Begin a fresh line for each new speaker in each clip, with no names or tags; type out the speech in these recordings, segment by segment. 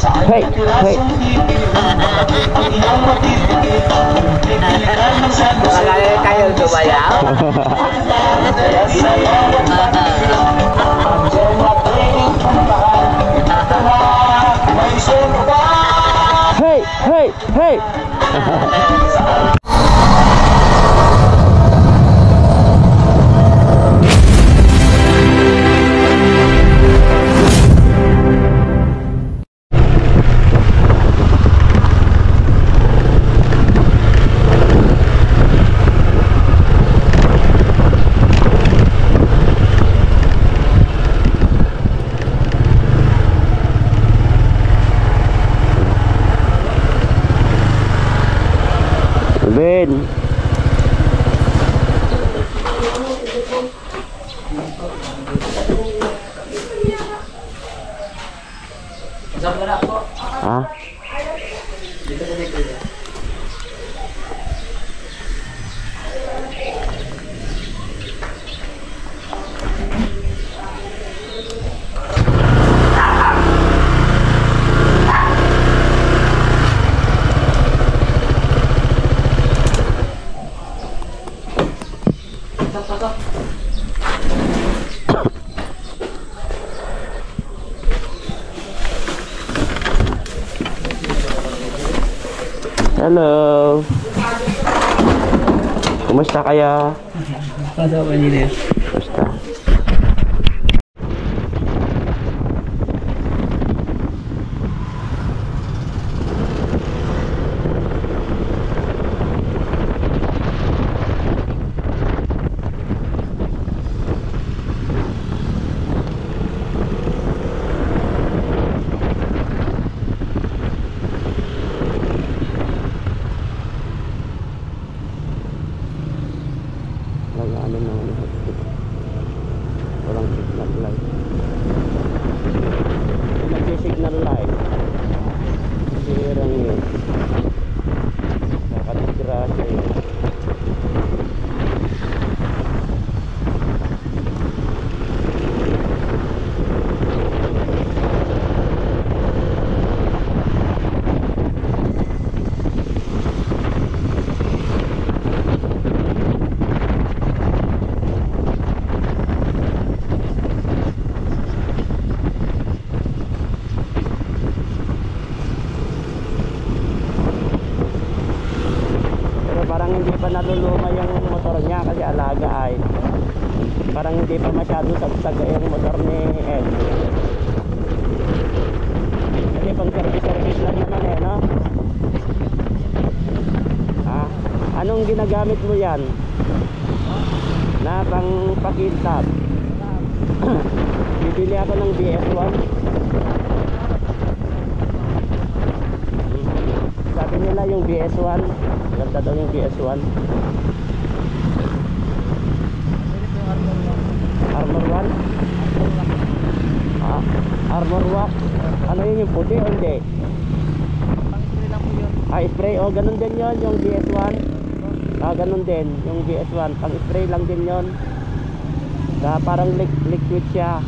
Hey, hey.
Magaling kayo sumayaw?
Hey, hey, hey. Ben. Ah. Hello. Kumusta kaya?
Pasok pa nila.
Kumusta? Ano na ano walang signal light. Nag-signal light. Sirang yun. Nakadisgrasya yun. Parang hindi pa naluluma yung motor niya kasi alaga ay parang hindi pa masyado sagsag yung motor ni Ed kasi pang service lang naman eh, no? Ah, anong ginagamit mo yan? Na pang pakintab. Bibili ako ng BS1. Sabi nila yung BS1 ganda daw yung BS1. Armor 1? Ah, Armor Wax. Ano yun yung puti o hindi?
Pang-spray lang po yun.
Ah, spray. O, ganun din yun yung BS1. Ah, ganun din yung BS1. Pang-spray lang din yun. Parang liquid siya.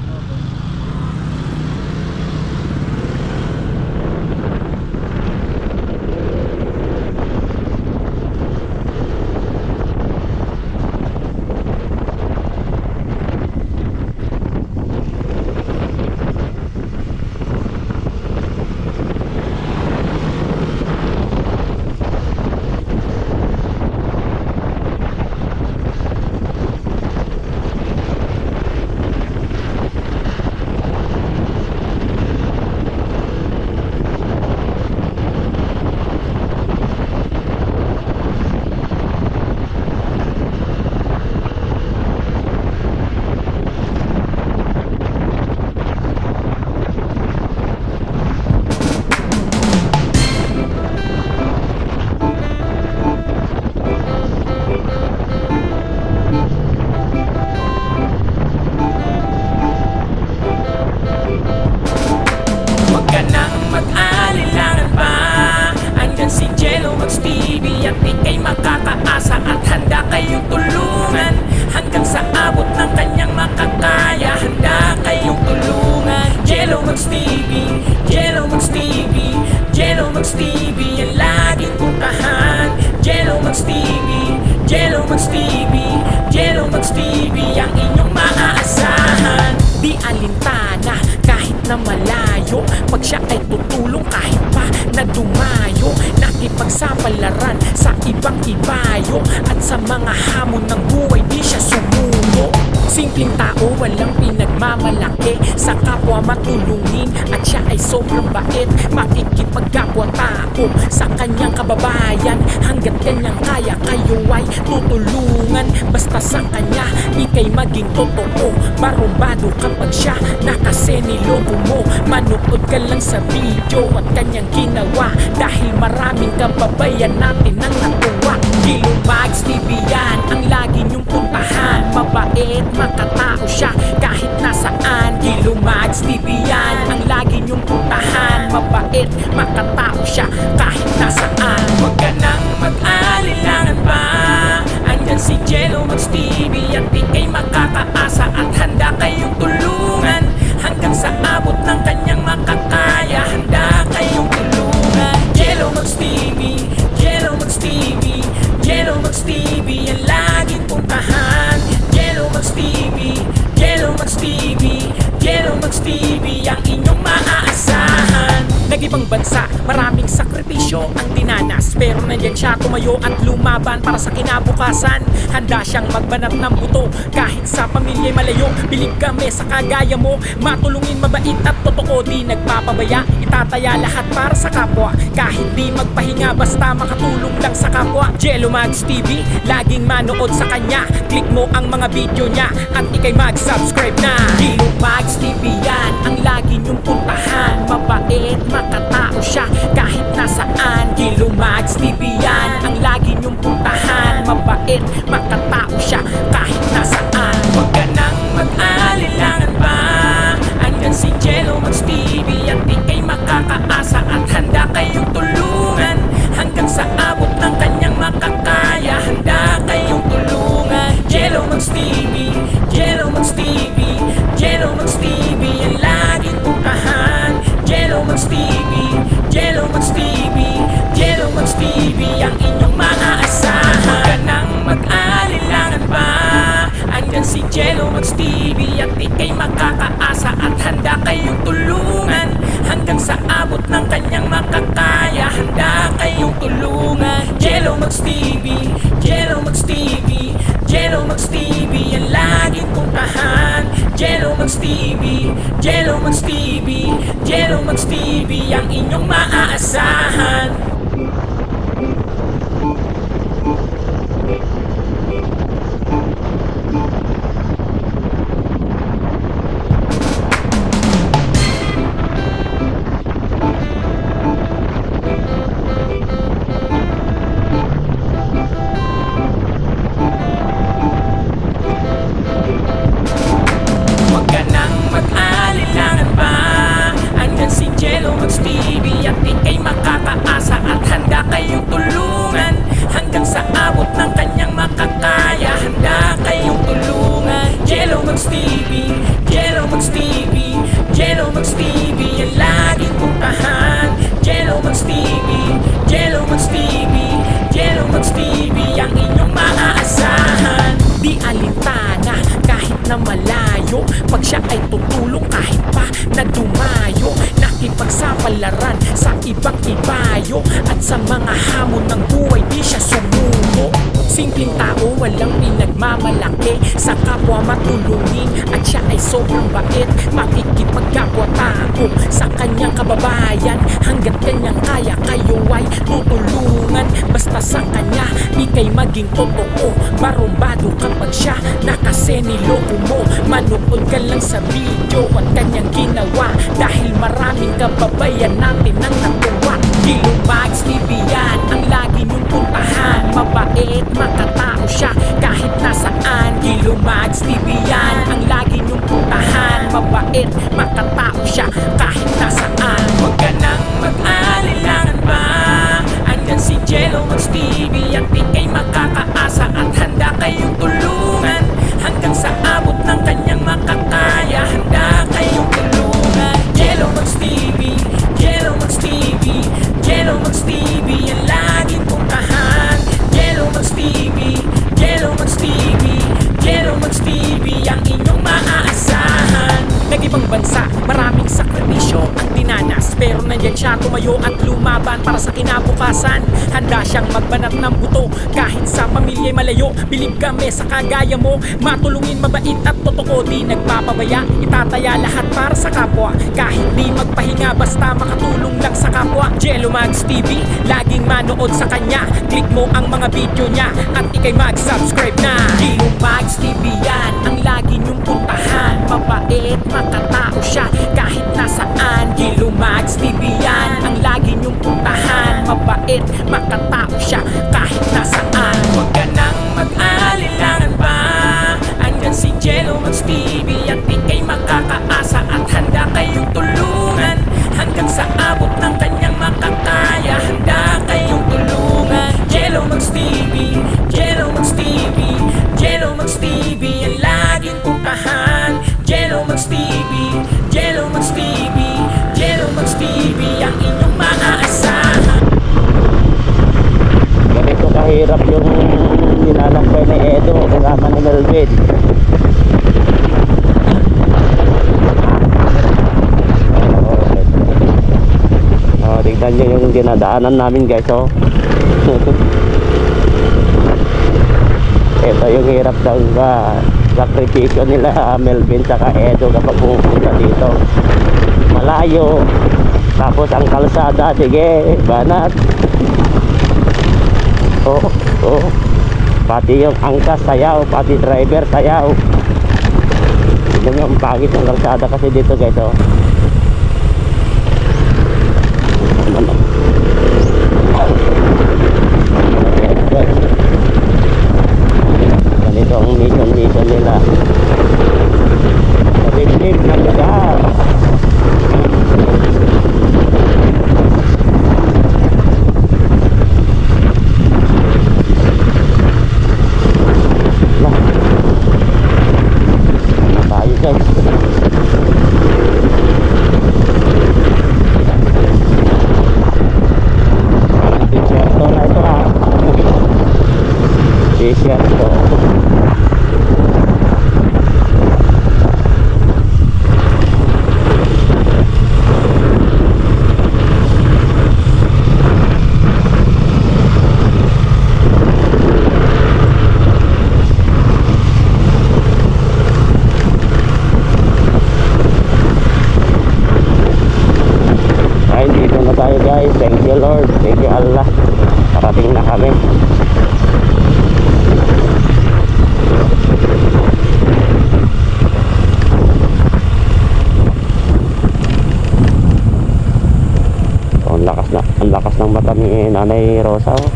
Yellow Max TV, Yellow Max TV. lumayo pag siya ay tutulong kahit pa na dumayo. Nakipagsapalaran sa ibang ibayo at sa mga hamon ng buhay di siya sumuko. Simpleng tao, walang pinagmamalaki, sa kapwa matulungin at siya ay sobrang bait. Makikipagkapwa-tao sa kanyang kababayan, hanggat kanyang kaya kayo ay tutulungan. Basta sa kanya ikay maging totoo, barumbado kapag siya nakaseniloko mo. Manood ka lang sa video at kanyang ginawa, dahil maraming kababayan natin ang natuwa. Gilumags TV yan ang lagi niyong puntahan, mabait, makatao siya kahit nasaan. Gilumags TV yan ang lagi niyong puntahan, mabait, makatao siya kahit nasaan. Huwag ka nang mag-alilangan pa, andyan si Gelomags TV at ikay makakaasa at handa kayong tulungan hanggang sa abot ng kanyang makakaya. Handa kayong tulungan. Gelomags TV, Gelomags TV, Gelomags TV ang laging puntahan. Gelomags TV, Gelomags TV, Gelomags TV ang inyong maaasahan. Nag-ibang bansa, maraming sakripisyo ang dinanas, pero nandyan siya tumayo at lumaban para sa kinabukasan. Handa siyang magbanat ng buto kahit sa pamilya'y malayo. Bilib kami sa kagaya mo, matulungin, mabait at totoo, di nagpapabaya. Itataya lahat para sa kapwa, kahit di magpahinga, basta makatulong lang sa kapwa. Gelomags TV, laging manood sa kanya, click mo ang mga video niya at ikay mag-subscribe na. Gelomags TV yan ang lagi niyong puntahan, mabait, makatao siya kahit nasaan. Gelomags TV yan ang lagi niyong puntahan, mabait, makatao siya kahit nasaan. Huwag ka nang mag-alilangan pa, andyan si Gelomags TV at ikay makakaasa at handa kayong tulungan hanggang sa abot ng kanyang makakaya. Handa kayong tulungan. Gelomags TV, Gelomags TV, Gelomags TV ang laging puntahan. Gelomags TV, Gelomags TV, Gelomags TV ang inyong maaasahan. Huwag ka nang mag-alilangan pa, andyan si Gelomags TV at ikay makakaasa at handa kayong tulungan hanggang sa abot ng kanyang makakaya. Handa kayong tulungan. Gelomags TV, Gelomags TV, Gelomags TV ang laging puntahan. Gelomags TV, Gelomags TV, Gelomags TV ang inyong maaasahan. Gelomags TV at ikay makakaasa at handa kayong tulungan hanggang sa abot ng kanyang makakaya. Handa kayong tulungan. Gelomags TV, Gelomags TV, Gelomags TV ang laging puntahan. Gelomags TV, Gelomags TV, Gelomags TV ang inyong maaasahan. Di alintana kahit na malayo, pag siya ay tutulong kahit pa na dumayo. Nakipagsapalaran sa ibang ibayo at sa mga hamon ng buhay di siya sumuko. Simpleng tao, walang pinagmamalaki, sa kapwa matulungin at siya ay sobrang bait. Makikipagkapwa-tao sa kanyang kababayan, hanggat kanyang kaya kayo ay tutulungan. Basta sa kanya ikay maging totoo, barumbado kapag siya nakaseniloko mo. Manood ka lang sa video at kanyang ginawa, dahil maraming kababayan natin ang natuwa. Gelomags TV yan ang lagi niyong puntahan, mabait, makatao siya kahit nasaan. Gelomags TV yan ang lagi niyong puntahan, mabait, makatao siya kahit nasaan. Huwag ka nang mag-alilangan pa, andyan si Gelomags TV at ikay makakaasa at handa kayong tulungan hanggang sa abot ng kanyang makakaya. Handa kayong tulungan. Gelomags TV, Gelomags TV, Gelomags TV ang laging puntahan. Gelomags TV, Gelomags TV, Gelomags TV ang inyong maaasahan. Nag-ibang bansa, maraming sakripisyo nandyan siya tumayo at lumaban para sa kinabukasan. Handa siyang magbanat ng buto kahit sa pamilya'y malayo. Bilib kami sa kagaya mo, matulungin, mabait at totoo. Di nagpapabaya, itataya lahat para sa kapwa. Kahit di magpahinga, basta makatulong lang sa kapwa. Jello Mags TV, laging manood sa kanya. Click mo ang mga video niya at ikay mag-subscribe na. Jello Mags TV yan ang lagi niyong puntahan. Mabait, makatao siya kahit nasaan. Jello Mags TV yan ang lagi niyong puntahan. Mabait, makatao siya kahit nasaan. Huwag ka nang mag-aalilangan pa, andyan si Jello Mags TV at ikay makakaasa at handa kayong tulungan hanggang sa abot ng kanyang makakaya. Handa kayong tulungan. Jello Mags TV, Jello Mags TV, Jello Mags TV ang laging puntahan. Jello Mags TV, Jello Mags TV, Jello Mags TV ang inyong maaasahan.
Ganito kahirap yung nilalakbay ni Edo kasama ni Melvin. Tignan nyo yung dinadaanan namin guys, oh. Ito yung hirap ng sakripisyo nila Melvin saka Edo kapag pumunta dito. Malayo, tapos ang kalsada, sige, banat. Oh, pati yung angkas sayaw, pati driver sayaw. Tignan nyo ang pangit ng kalsada kasi dito guys, oh. Ganito ang mission nila. Sabib-sib ng lugar. Tayo guys. Desierto na ito ha. Desierto. Ay, dito na tayo guys. Thank you Lord. Thank you Allah. Parating na kami. So, ang lakas ng mata ni Nanay Rosa, oh.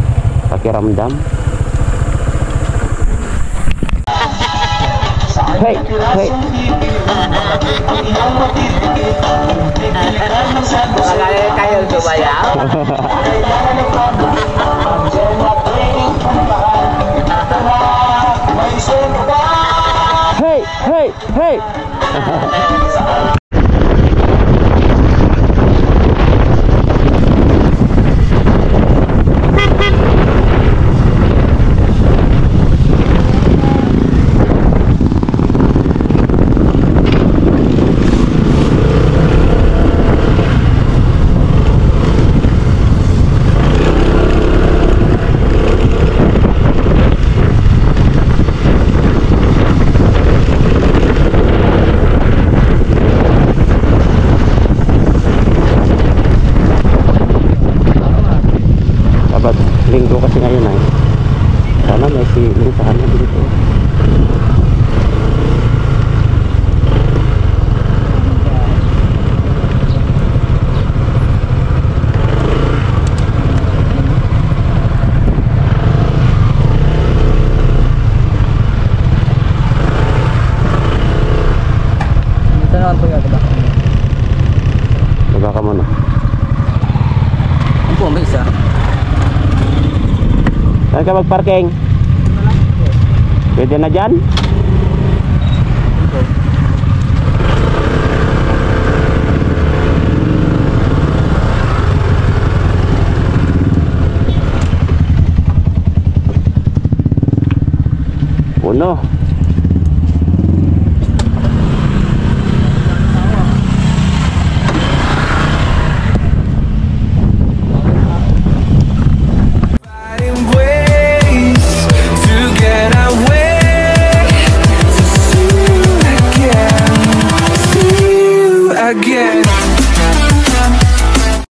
Pakiramdam. Hey, hey.
Makakaya kayo sumayaw?
Hey, hey, hey. Linggo kasi ngayon ay sana may siling sana dito.
Dito naman po yung diba?
Diba ka muna?
Ang po, may isa.
Saan ka mag-parking? Pwede na dyan? Puno.